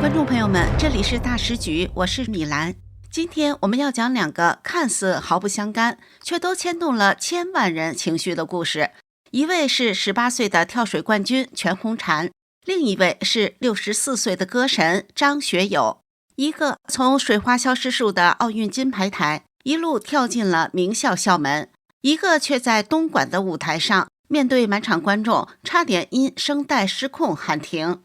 观众朋友们，这里是大师局，我是米兰。今天我们要讲两个看似毫不相干，却都牵动了千万人情绪的故事。一位是18岁的跳水冠军全红婵，另一位是64岁的歌神张学友。一个从水花消失术的奥运金牌台一路跳进了名校校门，一个却在东莞的舞台上面对满场观众，差点因声带失控喊停。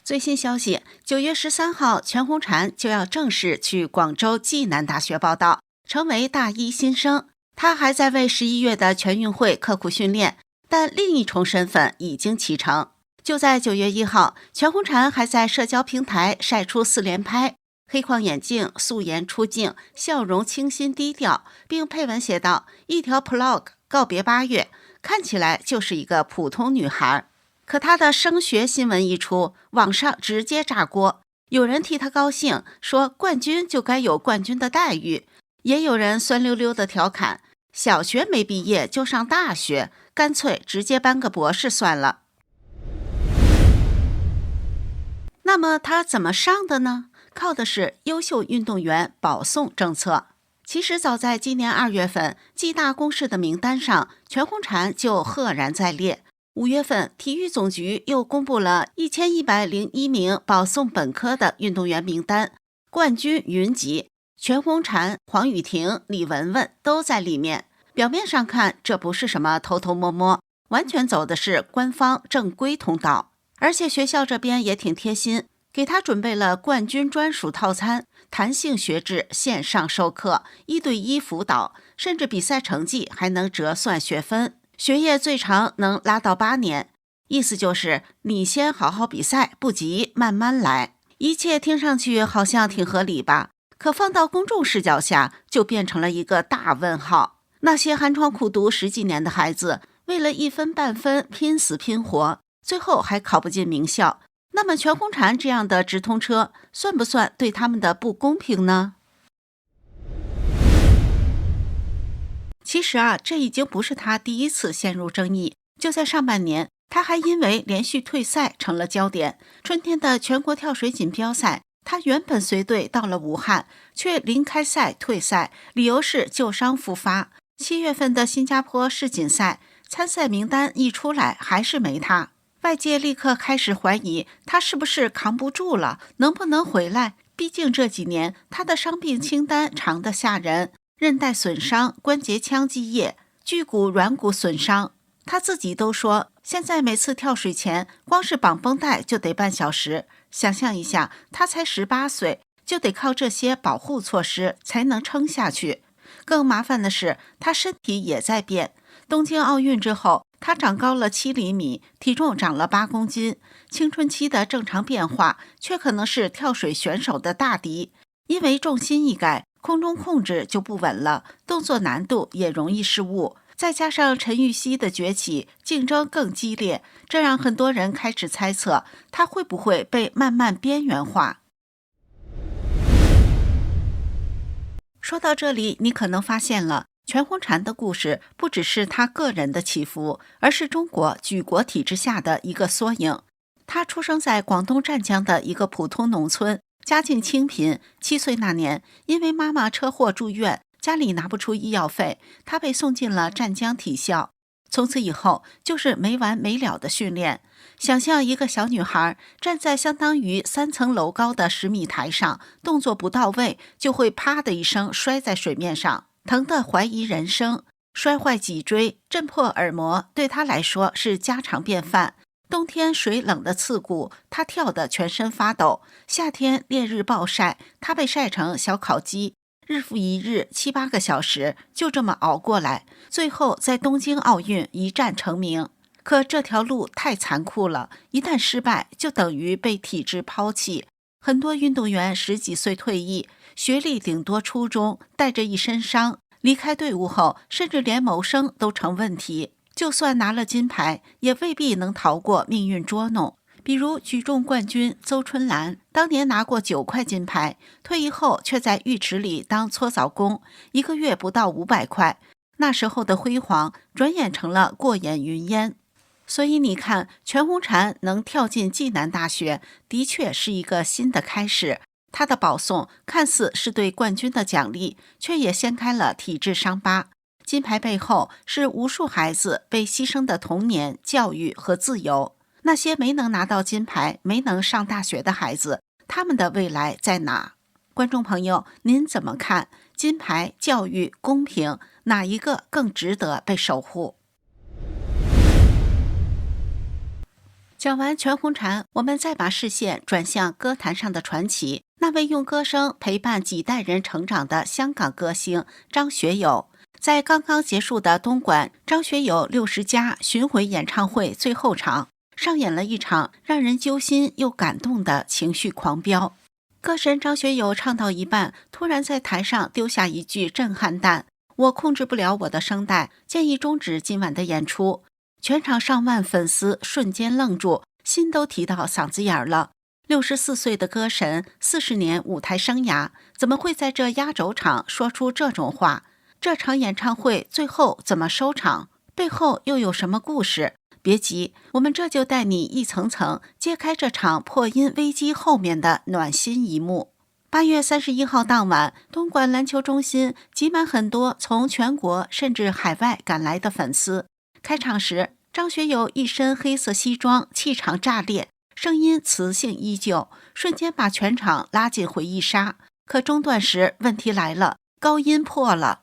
最新消息，9月13号，全红婵就要正式去广州暨南大学报到，成为大一新生。她还在为11月的全运会刻苦训练，但另一重身份已经启程。就在9月1号，全红婵还在社交平台晒出4连拍，黑框眼镜，素颜出镜，笑容清新低调，并配文写道：一条 vlog 告别8月，看起来就是一个普通女孩。可她的升学新闻一出，网上直接炸锅，有人替她高兴，说冠军就该有冠军的待遇，也有人酸溜溜的调侃，小学没毕业就上大学，干脆直接颁个博士算了。那么她怎么上的呢？靠的是优秀运动员保送政策。其实早在今年2月份，暨大公示的名单上，全红婵就赫然在列。5月份，体育总局又公布了1101名保送本科的运动员名单，冠军云集，全红婵、黄雨婷、李雯雯都在里面。表面上看，这不是什么偷偷摸摸，完全走的是官方正规通道。而且学校这边也挺贴心，给他准备了冠军专属套餐，弹性学制，线上授课，1对1辅导，甚至比赛成绩还能折算学分。学业最长能拉到8年，意思就是你先好好比赛，不急，慢慢来。一切听上去好像挺合理吧，可放到公众视角下，就变成了一个大问号。那些寒窗苦读10几年的孩子，为了1分半分拼死拼活，最后还考不进名校，那么全红婵这样的直通车，算不算对他们的不公平呢？其实这已经不是他第一次陷入争议。就在上半年，他还因为连续退赛成了焦点。春天的全国跳水锦标赛，他原本随队到了武汉，却临开赛退赛，理由是旧伤复发。7月份的新加坡世锦赛，参赛名单一出来，还是没他。外界立刻开始怀疑他是不是扛不住了，能不能回来？毕竟这几年他的伤病清单长得吓人。韧带损伤、关节腔积液、距骨软骨损伤，他自己都说，现在每次跳水前，光是绑绷带就得半小时。想象一下，他才18岁，就得靠这些保护措施才能撑下去。更麻烦的是，他身体也在变。东京奥运之后，他长高了7厘米，体重长了8公斤。青春期的正常变化，却可能是跳水选手的大敌，因为重心一改，空中控制就不稳了，动作难度也容易失误。再加上陈芋汐的崛起，竞争更激烈，这让很多人开始猜测，他会不会被慢慢边缘化。说到这里，你可能发现了，全红婵的故事不只是他个人的起伏，而是中国举国体制下的一个缩影。他出生在广东湛江的一个普通农村，家境清贫。7岁那年，因为妈妈车祸住院，家里拿不出医药费，他被送进了湛江体校。从此以后，就是没完没了的训练。想象一个小女孩站在相当于3层楼高的10米台上，动作不到位，就会啪的一声摔在水面上，疼得怀疑人生。摔坏脊椎、震破耳膜，对她来说是家常便饭。冬天水冷的刺骨，他跳得全身发抖；夏天烈日暴晒，他被晒成小烤鸡，日复一日7、8个小时，就这么熬过来，最后在东京奥运一战成名。可这条路太残酷了，一旦失败，就等于被体制抛弃。很多运动员10几岁退役，学历顶多初中，带着一身伤，离开队伍后，甚至连谋生都成问题。就算拿了金牌，也未必能逃过命运捉弄。比如举重冠军邹春兰，当年拿过9块金牌，退役后却在浴池里当搓澡工，1个月不到500块。那时候的辉煌，转眼成了过眼云烟。所以你看，全红婵能跳进暨南大学，的确是一个新的开始。他的保送看似是对冠军的奖励，却也掀开了体制伤疤。金牌背后是无数孩子被牺牲的童年、教育和自由。那些没能拿到金牌、没能上大学的孩子，他们的未来在哪？观众朋友，您怎么看？金牌、教育、公平，哪一个更值得被守护？讲完全红婵，我们再把视线转向歌坛上的传奇，那位用歌声陪伴几代人成长的香港歌星张学友。在刚刚结束的东莞张学友60+巡回演唱会最后场，上演了一场让人揪心又感动的情绪狂飙。歌神张学友唱到一半，突然在台上丢下一句震撼弹：我控制不了我的声带，建议终止今晚的演出。全场上万粉丝瞬间愣住，心都提到嗓子眼了。64岁的歌神，40年舞台生涯，怎么会在这压轴场说出这种话？这场演唱会最后怎么收场？背后又有什么故事？别急，我们这就带你一层层揭开这场破音危机后面的暖心一幕。8月31号当晚，东莞篮球中心挤满很多从全国甚至海外赶来的粉丝。开场时，张学友一身黑色西装，气场炸裂，声音磁性依旧，瞬间把全场拉进回忆杀。可中段时，问题来了，高音破了。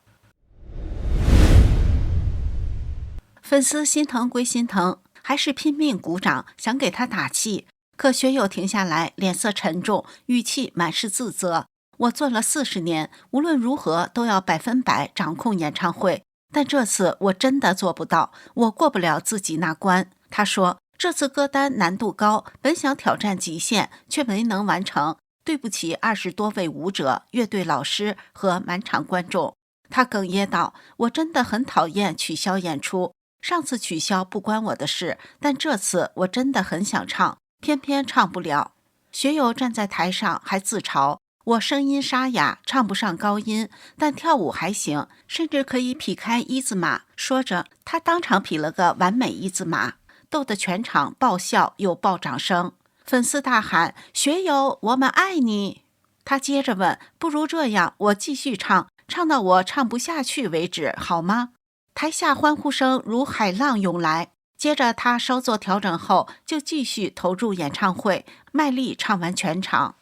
粉丝心疼归心疼，还是拼命鼓掌，想给他打气。可学友停下来，脸色沉重，语气满是自责。我做了40年，无论如何都要100%掌控演唱会，但这次我真的做不到，我过不了自己那关。他说，这次歌单难度高，本想挑战极限，却没能完成。对不起20多位舞者、乐队老师和满场观众。他哽咽道，我真的很讨厌取消演出。上次取消不关我的事，但这次我真的很想唱，偏偏唱不了。学友站在台上还自嘲，我声音沙哑，唱不上高音，但跳舞还行，甚至可以劈开一字马。说着，他当场劈了个完美一字马，逗得全场爆笑又爆掌声。粉丝大喊，学友，我们爱你。他接着问，不如这样，我继续唱，唱到我唱不下去为止，好吗？台下欢呼声如海浪涌来，接着他稍作调整后，就继续投入演唱会，卖力唱完全场。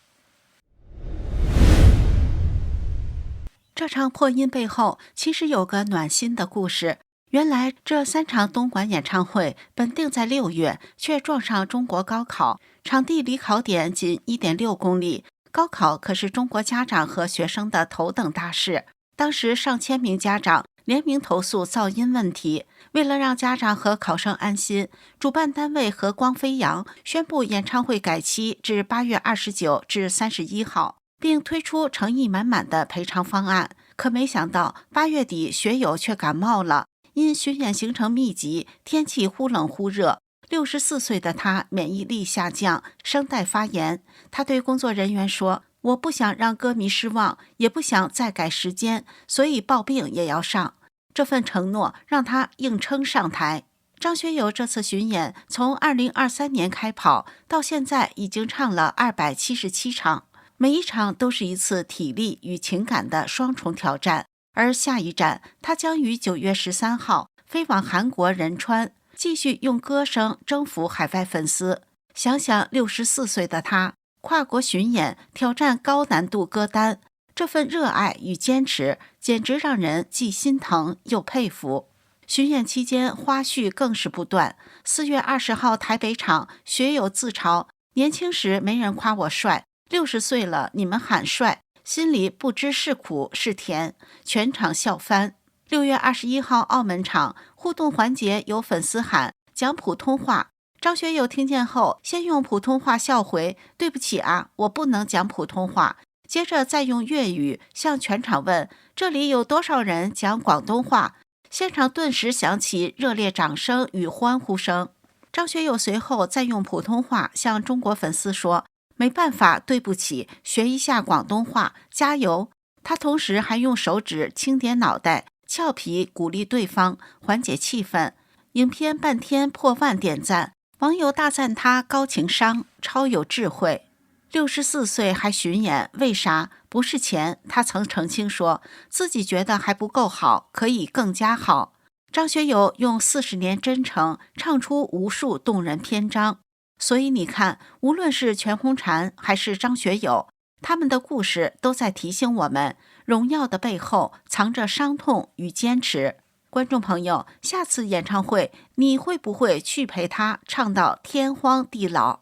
这场破音背后其实有个暖心的故事。原来这3场东莞演唱会本定在6月，却撞上中国高考，场地离考点仅 1.6 公里。高考可是中国家长和学生的头等大事，当时上千名家长联名投诉噪音问题。为了让家长和考生安心，主办单位和光飞扬宣布演唱会改期至8月29至31号，并推出诚意满满的赔偿方案。可没想到8月底学友却感冒了，因巡演行程密集，天气忽冷忽热，64岁的他免疫力下降，声带发炎。他对工作人员说，我不想让歌迷失望，也不想再改时间，所以抱病也要上。这份承诺让他硬撑上台。张学友这次巡演从2023年开跑，到现在已经唱了277场，每一场都是一次体力与情感的双重挑战。而下一站，他将于9月13号飞往韩国仁川，继续用歌声征服海外粉丝。想想64岁的他，跨国巡演，挑战高难度歌单，这份热爱与坚持，简直让人既心疼又佩服。巡演期间，花絮更是不断。4月20号台北场，学友自嘲，年轻时没人夸我帅，60岁了你们喊帅，心里不知是苦是甜，全场笑翻。6月21号澳门场，互动环节有粉丝喊讲普通话，张学友听见后先用普通话笑回，对不起啊，我不能讲普通话。接着再用粤语向全场问，这里有多少人讲广东话？现场顿时响起热烈掌声与欢呼声。张学友随后再用普通话向中国粉丝说，没办法，对不起，学一下广东话，加油。他同时还用手指轻点脑袋，俏皮鼓励对方，缓解气氛。影片半天破万点赞，网友大赞他高情商、超有智慧。64岁还巡演，为啥？不是钱。他曾澄清说，自己觉得还不够好，可以更加好。张学友用40年真诚唱出无数动人篇章。所以你看，无论是全红婵还是张学友，他们的故事都在提醒我们，荣耀的背后藏着伤痛与坚持。观众朋友，下次演唱会你会不会去陪他唱到天荒地老？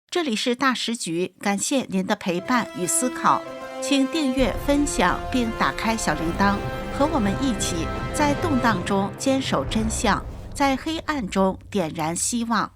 这里是大时局，感谢您的陪伴与思考，请订阅、分享并打开小铃铛，和我们一起在动荡中坚守真相，在黑暗中点燃希望。